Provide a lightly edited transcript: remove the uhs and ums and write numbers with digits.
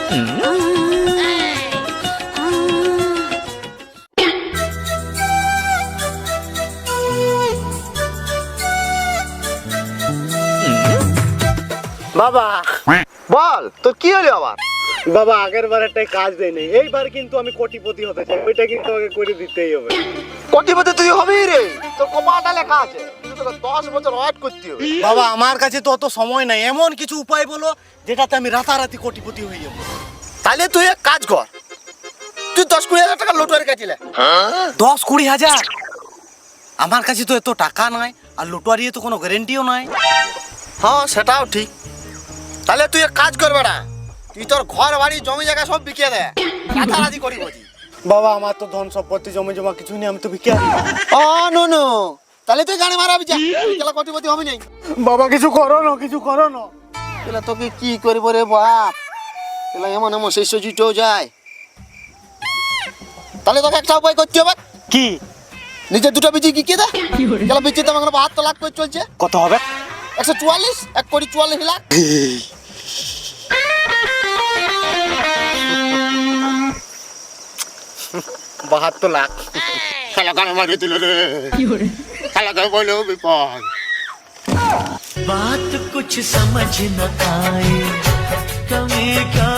বাবা বল তোর কি হলো আবার? বাবা আগের বার একটা কাজ দেয় নাই, এইবার কিন্তু আমি কোটিপতি হতে চাই, ওইটা কিন্তু আমাকে করে দিতেই হবে। কোটিপতি তুই হবি রে, তোর কপালটা লেখা আছে, কিন্তু তোকে 10 বছর ওয়েট করতে হবে। বাবা আমার কাছে তো অত সময় নাই, এমন কিছু উপায় বলো যেটাতে আমি রাতারাতি কোটিপতি হয়ে যাবো। তাহলে তুই এক কাজ কর, তুই 10-20 হাজার টাকা লুটোর কাটিলে। 10-20 হাজার? আমার কাছে তো এত টাকা নাই, আর লুটোয়ারি তো কোনো গ্যারেন্টিও নাই। হ্যাঁ সেটাও ঠিক। তাহলে তুই এক কাজ কর বেটা, তুই তোর ঘর বাড়ি জমি জায়গা সব বিকিয়ে দে, রাতারাতি কোটিপতি। বাবা আমার তো ধন সম্পত্তি জমি জমা কিছু নেই, আমি তো ভিখারি। ও নো নো, তাহলে তুই গানে মারাবি যা, তুই তাহলে কোটিপতি হবি নাই। বাবা কিছু করো না, কিছু করো না। তাহলে তোকে কি করব রে বাপ, তাহলে এমন এমন শস্য জুটেও যায়। তাহলে তোকে একটা উপায় করতে হবে। কি? নিজে দুটো বীজ বিকিয়ে দে, তাহলে বীজের দাম এখন 72 লাখ করে চলছে। কত হবে? 144, 1,44 লাখ। বাহাত্তর লাখ। শালা গানে মারি দিল রে, শালা গানে বলে বিপদ। बात कुछ समझ न आए, कमी का